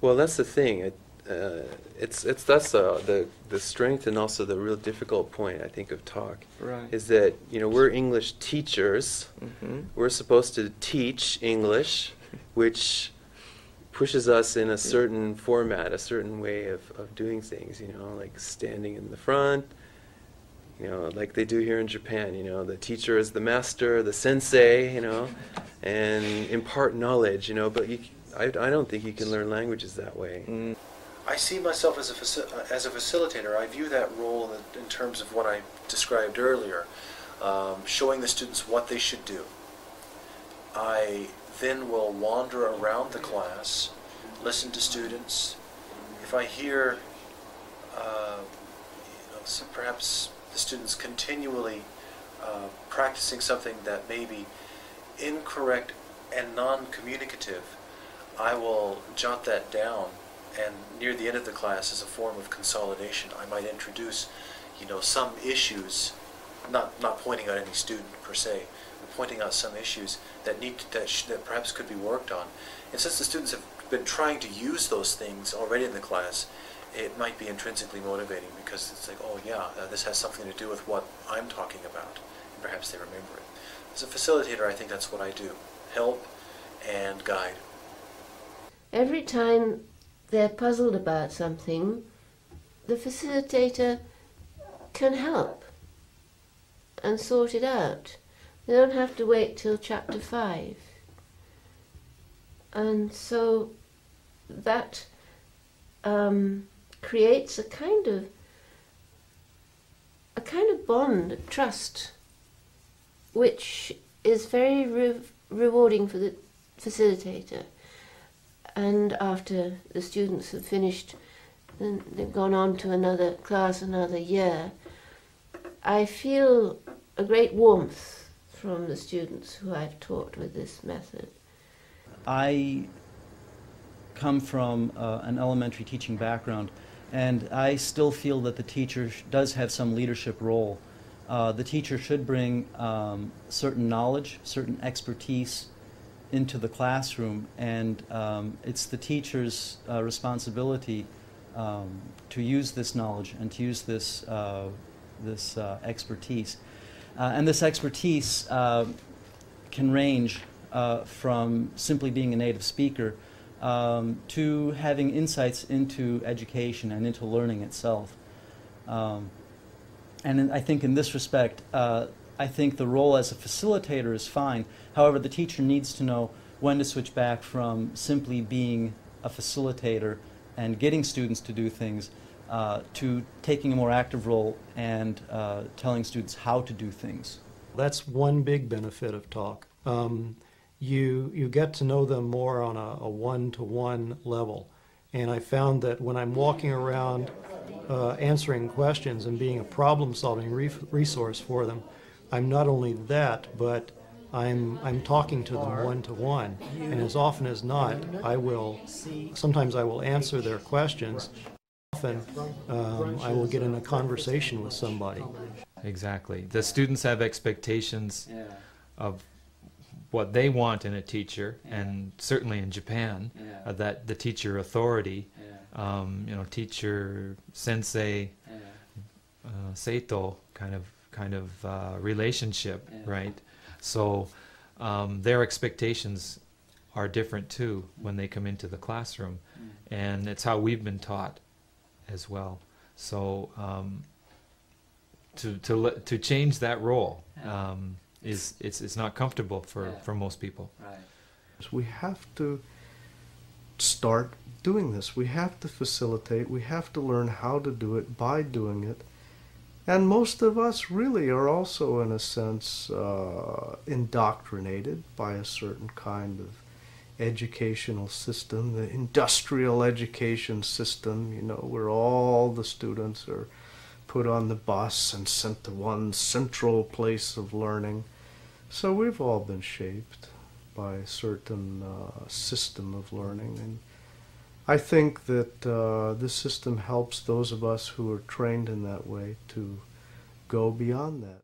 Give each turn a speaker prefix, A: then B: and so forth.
A: Well, that's the thing. That's the strength and also the real difficult point, I think, of talk.
B: Right.
A: Is that, we're English teachers.
B: Mm-hmm.
A: We're supposed to teach English, which pushes us in a certain format, a certain way of doing things, like standing in the front, like they do here in Japan, the teacher is the master, the sensei, and impart knowledge, but I don't think you can learn languages that way.
B: Mm.
C: I see myself as a facilitator. I view that role in terms of what I described earlier, showing the students what they should do. I then will wander around the class, listen to students. If I hear, perhaps the students continually practicing something that may be incorrect and non-communicative, I will jot that down, and near the end of the class, as a form of consolidation, I might introduce, some issues, not pointing out any student per se, but pointing out some issues that that perhaps could be worked on. And since the students have been trying to use those things already in the class, it might be intrinsically motivating, because it's like, oh yeah, this has something to do with what I'm talking about, and perhaps they remember it. As a facilitator, I think that's what I do: help and guide.
D: Every time they're puzzled about something, the facilitator can help and sort it out. They don't have to wait till chapter 5. And so that creates a kind of bond of trust, which is very rewarding for the facilitator. And after the students have finished and they've gone on to another class, another year, I feel a great warmth from the students who I've taught with this method.
E: I come from an elementary teaching background, and I still feel that the teacher does have some leadership role. The teacher should bring certain knowledge, certain expertise into the classroom, and it's the teacher's responsibility to use this knowledge and to use this expertise. And this expertise can range from simply being a native speaker to having insights into education and into learning itself. And I think in this respect, I think the role as a facilitator is fine. However, the teacher needs to know when to switch back from simply being a facilitator and getting students to do things to taking a more active role and telling students how to do things.
F: That's one big benefit of talk. You get to know them more on a one-to-one level. And I found that when I'm walking around answering questions and being a problem-solving resource for them, I'm not only that, but I'm talking to them one-to-one. And as often as not, sometimes I will answer their questions. Often I will get in a conversation with somebody.
G: Exactly. The students have expectations of what they want in a teacher, and certainly in Japan, that the teacher authority, teacher, sensei, seito kind of relationship, right? So their expectations are different too when they come into the classroom, and it's how we've been taught as well. So to change that role it's not comfortable for most people.
B: Right.
H: We have to start doing this. We have to facilitate. We have to learn how to do it by doing it. And most of us really are also, in a sense, indoctrinated by a certain kind of educational system, the industrial education system, where all the students are put on the bus and sent to one central place of learning. So we've all been shaped by a certain system of learning, and I think that this system helps those of us who are trained in that way to go beyond that.